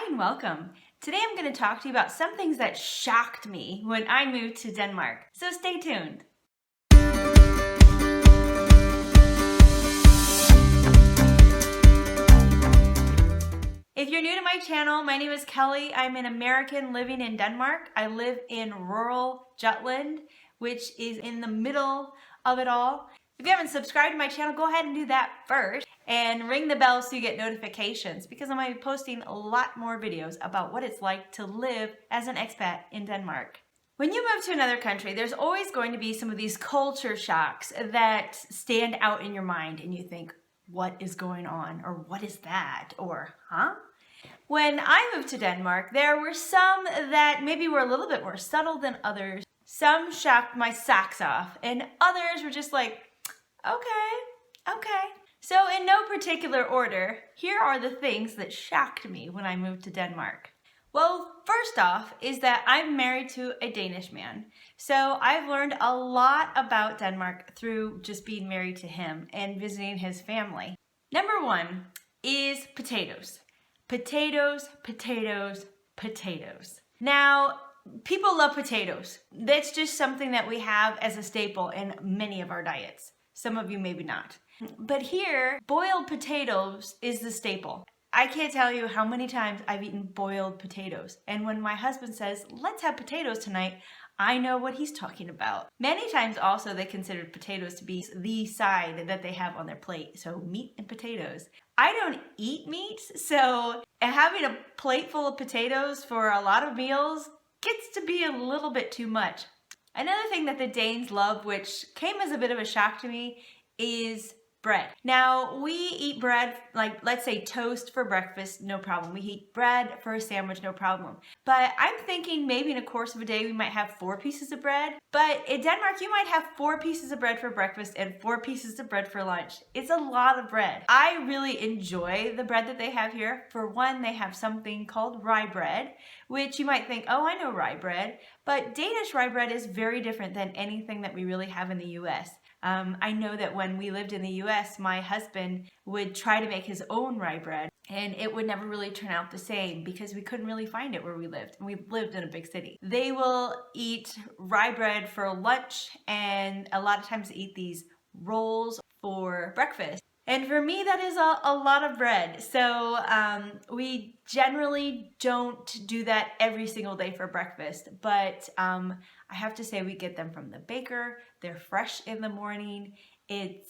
Hi and welcome. Today I'm going to talk to you about some things that shocked me when I moved to Denmark. So stay tuned. If you're new to my channel, my name is Kelly. I'm an American living in Denmark. I live in rural Jutland, which is in the middle of it all. If you haven't subscribed to my channel, go ahead and do that first and ring the bell so you get notifications, because I'm going to be posting a lot more videos about what it's like to live as an expat in Denmark. When you move to another country, there's always going to be some of these culture shocks that stand out in your mind and you think, what is going on? Or what is that? Or, huh? When I moved to Denmark, there were some that maybe were a little bit more subtle than others. Some shocked my socks off, and others were just like, okay. So in no particular order, here are the things that shocked me when I moved to Denmark. Well, first off is that I'm married to a Danish man. So I've learned a lot about Denmark through just being married to him and visiting his family. Number one is potatoes. Potatoes, potatoes, potatoes. Now, people love potatoes. That's just something that we have as a staple in many of our diets. Some of you maybe not. But here, boiled potatoes is the staple. I can't tell you how many times I've eaten boiled potatoes. And when my husband says, let's have potatoes tonight, I know what he's talking about. Many times also they consider potatoes to be the side that they have on their plate. So meat and potatoes. I don't eat meat, so having a plate full of potatoes for a lot of meals gets to be a little bit too much. Another thing that the Danes love, which came as a bit of a shock to me, is bread. Now, we eat bread, like let's say toast for breakfast, no problem. We eat bread for a sandwich, no problem. But I'm thinking maybe in the course of a day we might have 4 pieces of bread. But in Denmark, you might have 4 pieces of bread for breakfast and 4 pieces of bread for lunch. It's a lot of bread. I really enjoy the bread that they have here. For one, they have something called rye bread, which you might think, oh, I know rye bread. But Danish rye bread is very different than anything that we really have in the US. I know that when we lived in the US, my husband would try to make his own rye bread, and it would never really turn out the same because we couldn't really find it where we lived. And we lived in a big city. They will eat rye bread for lunch, and a lot of times they eat these rolls for breakfast. And for me, that is a lot of bread. So we generally don't do that every single day for breakfast. But I have to say we get them from the baker. They're fresh in the morning. They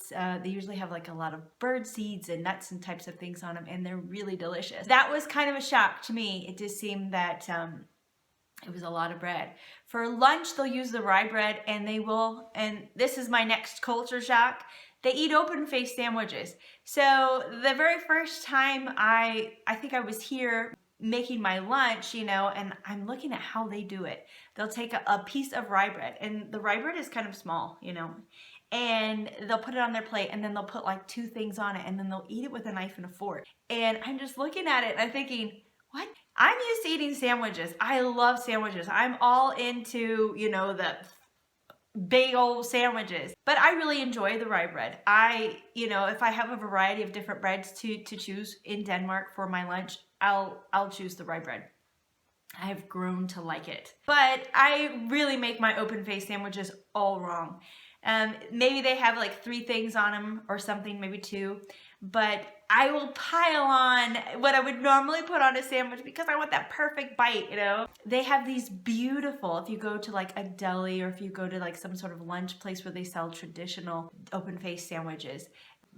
usually have like a lot of bird seeds and nuts and types of things on them. And they're really delicious. That was kind of a shock to me. It just seemed that it was a lot of bread. For lunch, they'll use the rye bread, and they will, and this is my next culture shock, they eat open-faced sandwiches. So the very first time I think I was here making my lunch, and I'm looking at how they do it. They'll take a piece of rye bread, and the rye bread is kind of small, and they'll put it on their plate, and then they'll put like 2 things on it, and then they'll eat it with a knife and a fork. And I'm just looking at it, and I'm thinking, what? I'm used to eating sandwiches. I love sandwiches. I'm all into, the big old sandwiches. But I really enjoy the rye bread. If I have a variety of different breads to choose in Denmark for my lunch, I'll choose the rye bread. I have grown to like it. But I really make my open-faced sandwiches all wrong. Maybe they have like 3 things on them or something, maybe 2. But I will pile on what I would normally put on a sandwich because I want that perfect bite, They have these beautiful, if you go to like a deli or if you go to like some sort of lunch place where they sell traditional open-faced sandwiches,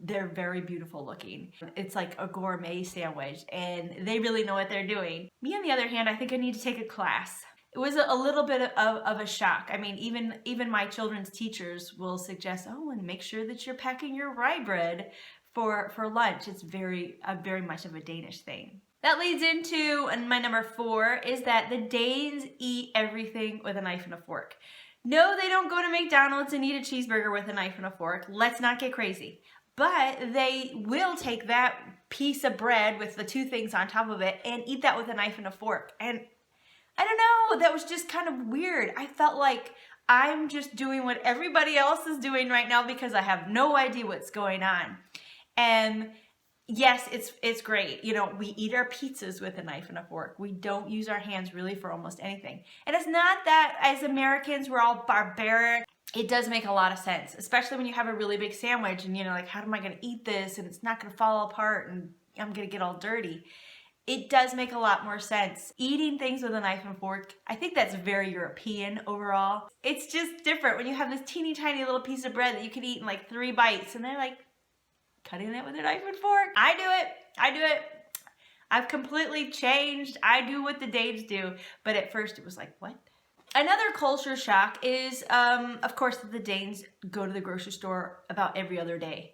they're very beautiful looking. It's like a gourmet sandwich, and they really know what they're doing. Me, on the other hand, I think I need to take a class. It was a little bit of a shock. I mean, even my children's teachers will suggest, oh, and make sure that you're packing your rye bread for lunch. It's very much of a Danish thing. That leads into, and my number 4 is that the Danes eat everything with a knife and a fork. No, they don't go to McDonald's and eat a cheeseburger with a knife and a fork. Let's not get crazy. But they will take that piece of bread with the 2 things on top of it and eat that with a knife and a fork. And I don't know, that was just kind of weird. I felt like I'm just doing what everybody else is doing right now because I have no idea what's going on. And yes, it's great. You know, we eat our pizzas with a knife and a fork. We don't use our hands really for almost anything. And it's not that as Americans we're all barbaric. It does make a lot of sense, especially when you have a really big sandwich and, you know, like, how am I going to eat this and it's not going to fall apart and I'm going to get all dirty. It does make a lot more sense. Eating things with a knife and fork, I think that's very European overall. It's just different when you have this teeny tiny little piece of bread that you can eat in like 3 bites and they're like cutting it with a knife and fork. I do it. I've completely changed. I do what the Danes do. But at first it was like, what? Another culture shock is, of course, that the Danes go to the grocery store about every other day.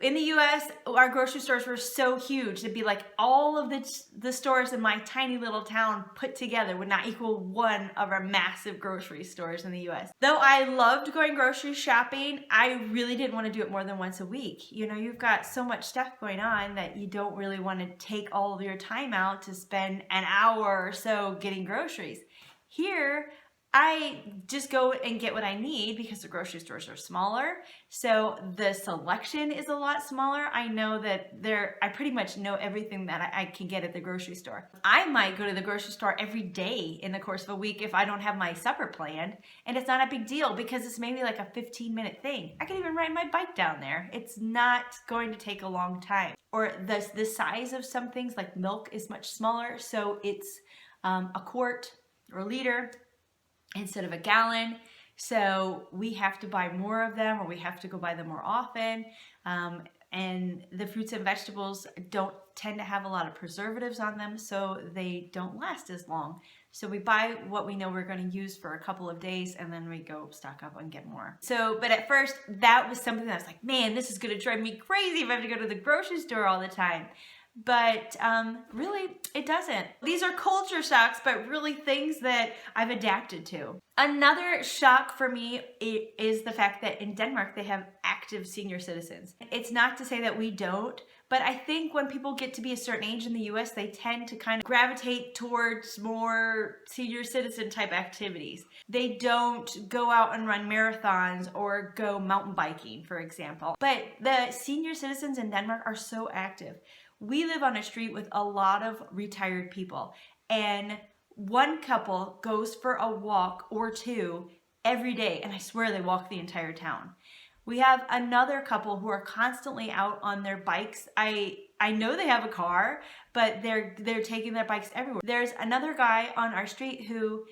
In the US, our grocery stores were so huge. It'd be like all of the stores in my tiny little town put together would not equal one of our massive grocery stores in the US. Though I loved going grocery shopping, I really didn't want to do it more than once a week. You know, you've got so much stuff going on that you don't really want to take all of your time out to spend an hour or so getting groceries. Here, I just go and get what I need because the grocery stores are smaller. So the selection is a lot smaller. I know that I pretty much know everything that I can get at the grocery store. I might go to the grocery store every day in the course of a week if I don't have my supper planned. And it's not a big deal because it's maybe like a 15-minute thing. I can even ride my bike down there. It's not going to take a long time. Or the size of some things like milk is much smaller. So it's a quart or a liter instead of a gallon. So we have to buy more of them, or we have to go buy them more often. And the fruits and vegetables don't tend to have a lot of preservatives on them, so they don't last as long. So we buy what we know we're going to use for a couple of days, and then we go stock up and get more. But at first, that was something that I was like, man, this is going to drive me crazy if I have to go to the grocery store all the time. But really, it doesn't. These are culture shocks, but really things that I've adapted to. Another shock for me is the fact that in Denmark, they have active senior citizens. It's not to say that we don't, but I think when people get to be a certain age in the US, they tend to kind of gravitate towards more senior citizen type activities. They don't go out and run marathons or go mountain biking, for example. But the senior citizens in Denmark are so active. We live on a street with a lot of retired people, and one couple goes for a walk or two every day, and I swear they walk the entire town. We have another couple who are constantly out on their bikes. I know they have a car, but they're taking their bikes everywhere. There's another guy on our street who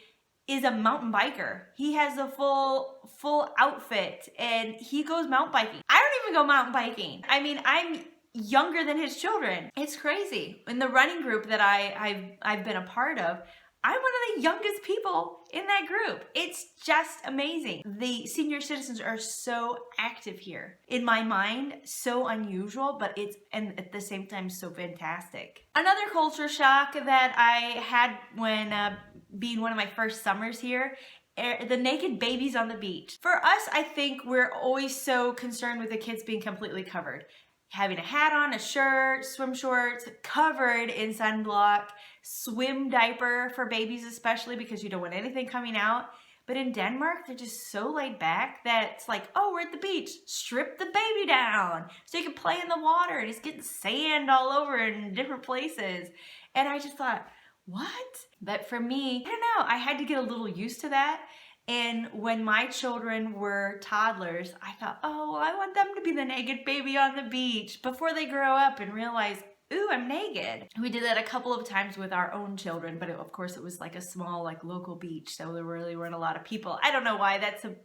is a mountain biker. He has a full outfit, and he goes mountain biking. I don't even go mountain biking. I mean, I'm younger than his children. It's crazy. In the running group that I've been a part of, I'm one of the youngest people in that group. It's just amazing. The senior citizens are so active here. In my mind, so unusual, but and at the same time, so fantastic. Another culture shock that I had when being one of my first summers here, the naked babies on the beach. For us, I think we're always so concerned with the kids being completely covered. Having a hat on, a shirt, swim shorts, covered in sunblock, swim diaper for babies especially because you don't want anything coming out. But in Denmark, they're just so laid back that it's like, oh, we're at the beach, strip the baby down so you can play in the water and he's getting sand all over in different places. And I just thought, what? But for me, I don't know, I had to get a little used to that. And when my children were toddlers, I thought, oh, well, I want them to be the naked baby on the beach before they grow up and realize, ooh, I'm naked. We did that a couple of times with our own children, but of course it was like a small, like local beach, so there really weren't a lot of people. I don't know why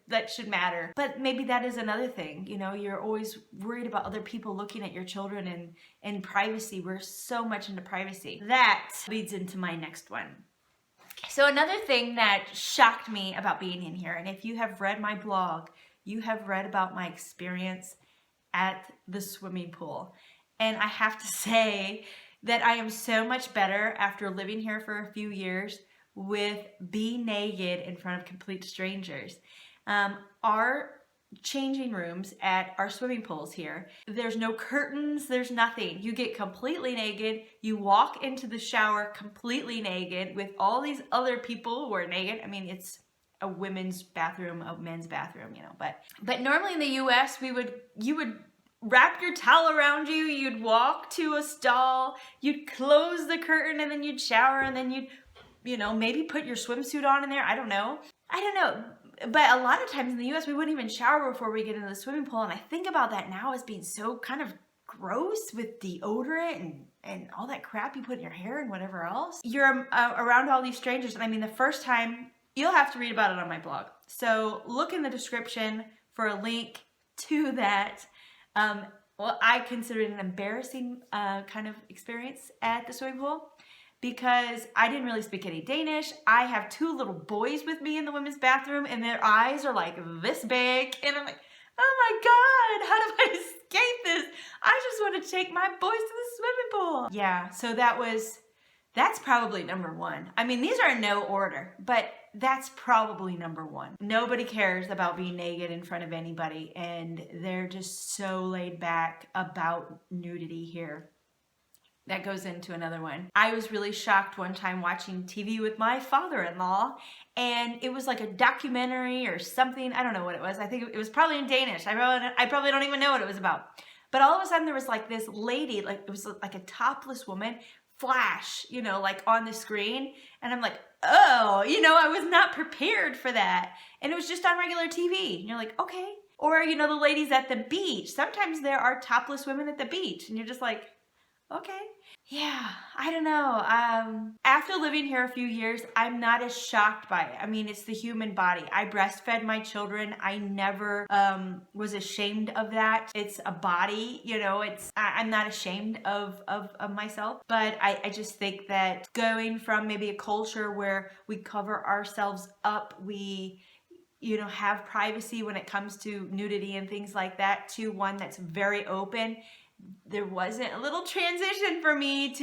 that should matter, but maybe that is another thing. You know, you're always worried about other people looking at your children and privacy. We're so much into privacy. That leads into my next one. So another thing that shocked me about being in here, and if you have read my blog, you have read about my experience at the swimming pool. And I have to say that I am so much better after living here for a few years with being naked in front of complete strangers. Our changing rooms at our swimming pools here, there's no curtains, there's nothing. You get completely naked, you walk into the shower completely naked with all these other people who are naked. I mean, it's a women's bathroom, a men's bathroom, you know, but normally in the US, you would wrap your towel around you, you'd walk to a stall, you'd close the curtain, and then you'd shower, and then you'd, maybe put your swimsuit on in there. I don't know. But a lot of times in the US, we wouldn't even shower before we get into the swimming pool. And I think about that now as being so kind of gross with deodorant and all that crap you put in your hair and whatever else. You're around all these strangers. And I mean, the first time, you'll have to read about it on my blog. So look in the description for a link to that. Well, I consider it an embarrassing kind of experience at the swimming pool because I didn't really speak any Danish. I have 2 little boys with me in the women's bathroom and their eyes are like this big. And I'm like, oh my God, how do I escape this? I just want to take my boys to the swimming pool. Yeah, so that's probably number 1. I mean, these are in no order, but that's probably number 1. Nobody cares about being naked in front of anybody, and they're just so laid back about nudity here. That goes into another one. I was really shocked one time watching TV with my father-in-law, and it was like a documentary or something. I don't know what it was. I think it was probably in Danish. I probably don't even know what it was about. But all of a sudden there was like this lady, like it was like a topless woman, flash, like on the screen. And I'm like, oh, I was not prepared for that. And it was just on regular TV. And you're like, okay. Or, the ladies at the beach. Sometimes there are topless women at the beach. And you're just like, okay. Yeah, I don't know. After living here a few years, I'm not as shocked by it. I mean, it's the human body. I breastfed my children. I never was ashamed of that. It's a body, I'm not ashamed of myself. But I just think that going from maybe a culture where we cover ourselves up, we have privacy when it comes to nudity and things like that, to one that's very open. There wasn't a little transition for me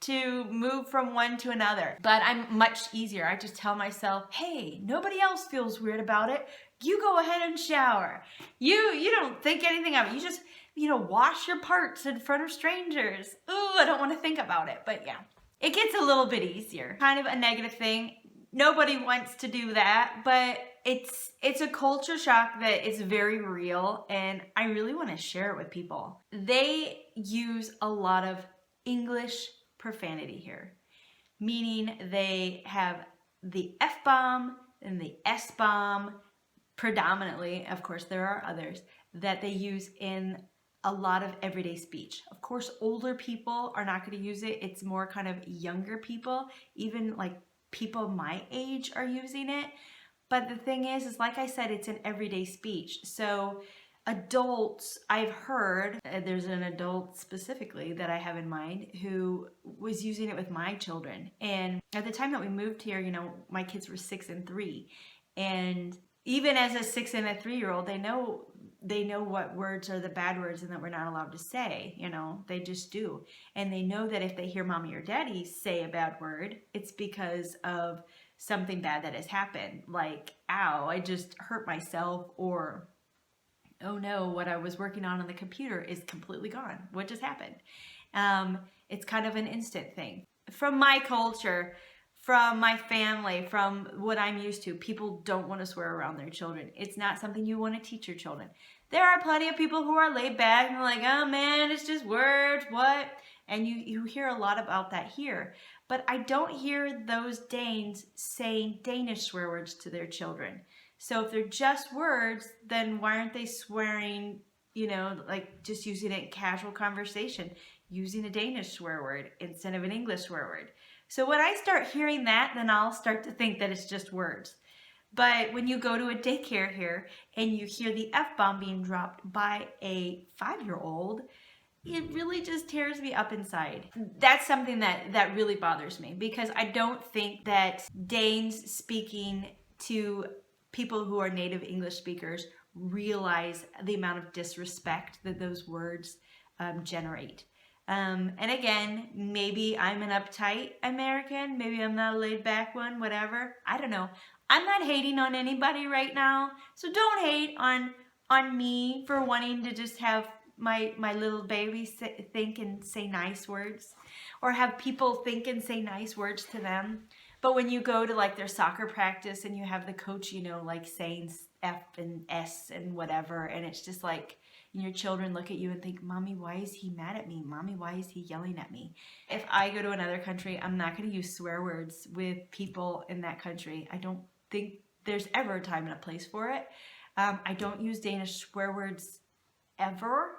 to move from one to another, but I'm much easier. I just tell myself, hey, nobody else feels weird about it. You go ahead and shower. You don't think anything of it. You just, wash your parts in front of strangers. Ooh, I don't want to think about it, but yeah, it gets a little bit easier. Kind of a negative thing. Nobody wants to do that, but it's a culture shock that is very real, and I really want to share it with people. They use a lot of English profanity here, meaning they have the F-bomb and the S-bomb predominantly. Of course, there are others that they use in a lot of everyday speech. Of course, older people are not going to use it. It's more kind of younger people, even like people my age are using it. But the thing is like I said, it's an everyday speech. So adults, I've heard, there's an adult specifically that I have in mind who was using it with my children. And at the time that we moved here, my kids were 6 and 3. And even as a 6 and a 3-year-old, they know what words are the bad words and that we're not allowed to say, they just do. And they know that if they hear mommy or daddy say a bad word, it's because of something bad that has happened, like, ow, I just hurt myself, or, oh no, what I was working on the computer is completely gone. What just happened? It's kind of an instant thing. From my culture, from my family, from what I'm used to, people don't want to swear around their children. It's not something you want to teach your children. There are plenty of people who are laid back and like, oh man, it's just words, what? And you hear a lot about that here. But I don't hear those Danes saying Danish swear words to their children. So if they're just words, then why aren't they swearing, like just using it in casual conversation, using a Danish swear word instead of an English swear word? So when I start hearing that, then I'll start to think that it's just words. But when you go to a daycare here and you hear the F-bomb being dropped by a 5-year-old, it really just tears me up inside. That's something that really bothers me, because I don't think that Danes speaking to people who are native English speakers realize the amount of disrespect that those words generate. And again, maybe I'm an uptight American, maybe I'm not a laid back one, whatever. I don't know. I'm not hating on anybody right now, so don't hate on me for wanting to just have my little baby think and say nice words, or have people think and say nice words to them. But when you go to like their soccer practice and you have the coach, like saying F and S and whatever, and it's just like, and your children look at you and think, Mommy, why is he mad at me? Mommy, why is he yelling at me? If I go to another country, I'm not going to use swear words with people in that country. I don't think there's ever a time and a place for it. I don't use Danish swear words ever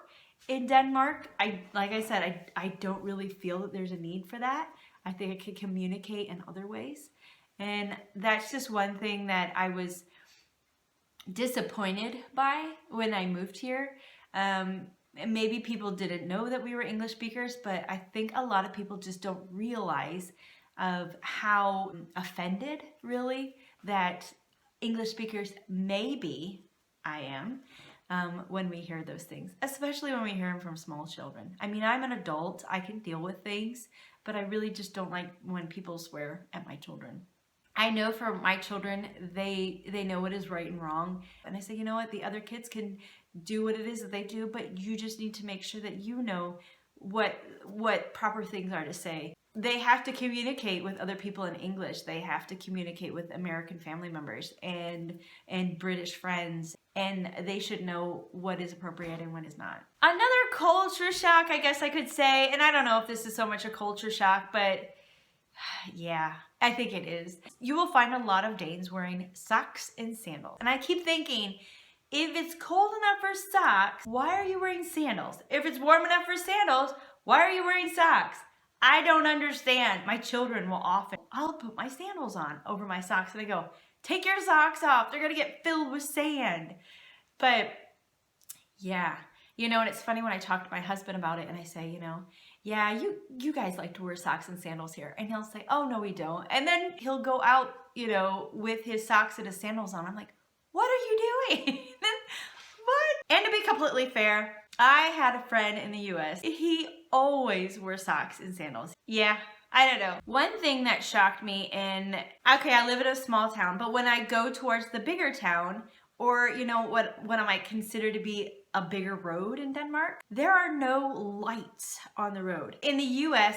in Denmark. Like I said, I don't really feel that there's a need for that. I think I could communicate in other ways. And that's just one thing that I was disappointed by when I moved here. And maybe people didn't know that we were English speakers, but I think a lot of people just don't realize of how offended, really, that English speakers maybe I am when we hear those things, especially when we hear them from small children. I mean, I'm an adult, I can deal with things, but I really just don't like when people swear at my children. I know for my children, they know what is right and wrong. And I say, you know what, the other kids can do what it is that they do, but you just need to make sure that you know what proper things are to say. They have to communicate with other people in English. They have to communicate with American family members and British friends, and they should know what is appropriate and what is not. Another culture shock, I guess I could say, and I don't know if this is so much a culture shock, but yeah, I think it is. You will find a lot of Danes wearing socks and sandals. And I keep thinking, if it's cold enough for socks, why are you wearing sandals? If it's warm enough for sandals, why are you wearing socks? I don't understand. My children will often, I'll put my sandals on over my socks and they go, take your socks off. They're gonna get filled with sand. But yeah, you know, and it's funny when I talk to my husband about it and I say, you know, yeah, you guys like to wear socks and sandals here. And he'll say, oh, no, we don't. And then he'll go out, you know, with his socks and his sandals on. I'm like, what are you doing? What? And to be completely fair, I had a friend in the US. He always wore socks and sandals. Yeah, I don't know. One thing that shocked me okay, I live in a small town, but when I go towards the bigger town, or, you know, what I might consider to be a bigger road in Denmark, there are no lights on the road. In the US,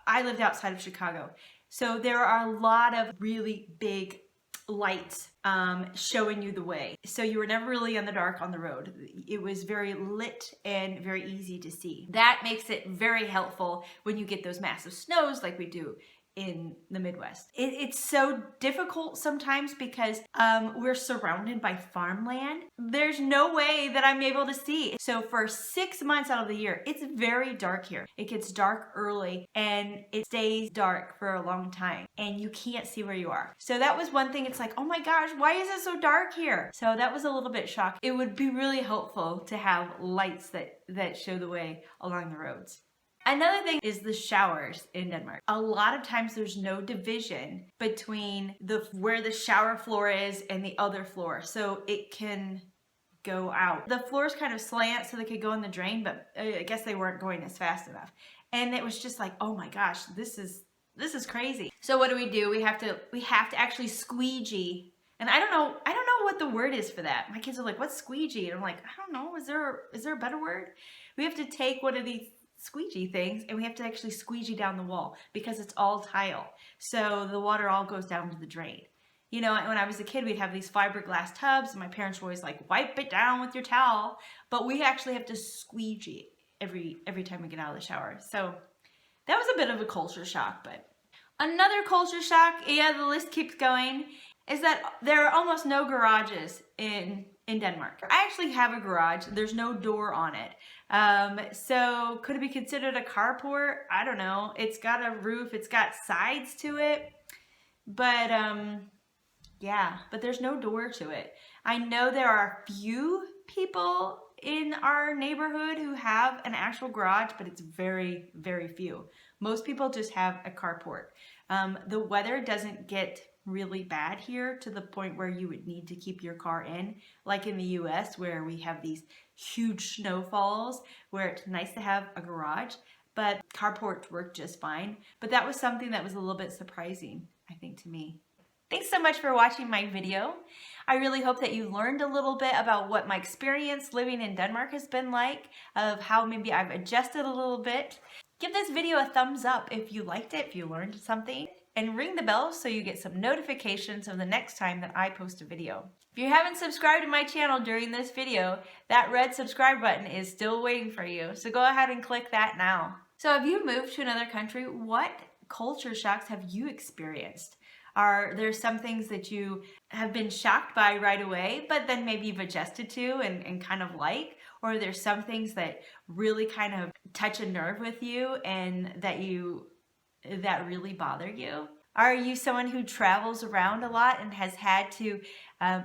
I lived outside of Chicago, so there are a lot of really big lights showing you the way. So you were never really in the dark on the road. It was very lit and very easy to see. That makes it very helpful when you get those massive snows like we do in the Midwest. It's so difficult sometimes because we're surrounded by farmland. There's no way that I'm able to see. So for 6 months out of the year, it's very dark here. It gets dark early and it stays dark for a long time and you can't see where you are. So that was one thing. It's like, oh my gosh, why is it so dark here? So that was a little bit shocking. It would be really helpful to have lights that show the way along the roads. Another thing is the showers in Denmark. A lot of times there's no division between where the shower floor is and the other floor, so it can go out. The floors kind of slant so they could go in the drain, but I guess they weren't going as fast enough. And it was just like, oh my gosh, this is crazy. So what do? We have to actually squeegee. And I don't know what the word is for that. My kids are like, what's squeegee? And I'm like, I don't know. Is there a better word? We have to take one of these squeegee things and we have to actually squeegee down the wall because it's all tile. So the water all goes down to the drain. You know, when I was a kid, we'd have these fiberglass tubs and my parents were always like, wipe it down with your towel. But we actually have to squeegee every time we get out of the shower. So that was a bit of a culture shock. But another culture shock, yeah, the list keeps going, is that there are almost no garages in Denmark. I actually have a garage. There's no door on it. So could it be considered a carport? I don't know. It's got a roof. It's got sides to it. But yeah, but there's no door to it. I know there are a few people in our neighborhood who have an actual garage, but it's very, very few. Most people just have a carport. The weather doesn't get really bad here to the point where you would need to keep your car in, like in the US where we have these huge snowfalls where it's nice to have a garage, but carports work just fine. But that was something that was a little bit surprising, I think, to me. Thanks so much for watching my video. I really hope that you learned a little bit about what my experience living in Denmark has been like, of how maybe I've adjusted a little bit. Give this video a thumbs up if you liked it, if you learned something. and ring the bell so you get some notifications of the next time that I post a video. If you haven't subscribed to my channel during this video, that red subscribe button is still waiting for you, so go ahead and click that now. So have you moved to another country? What culture shocks have you experienced? Are there some things that you have been shocked by right away, but then maybe you've adjusted to and kind of like? Or are there some things that really kind of touch a nerve with you and that really bother you? Are you someone who travels around a lot and has had to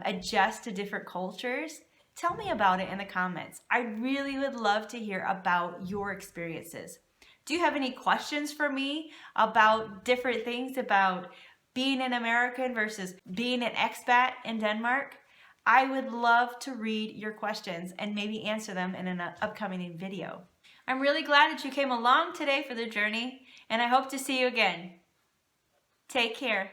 adjust to different cultures? Tell me about it in the comments. I really would love to hear about your experiences. Do you have any questions for me about different things about being an American versus being an expat in Denmark? I would love to read your questions and maybe answer them in an upcoming video. I'm really glad that you came along today for the journey, and I hope to see you again. Take care.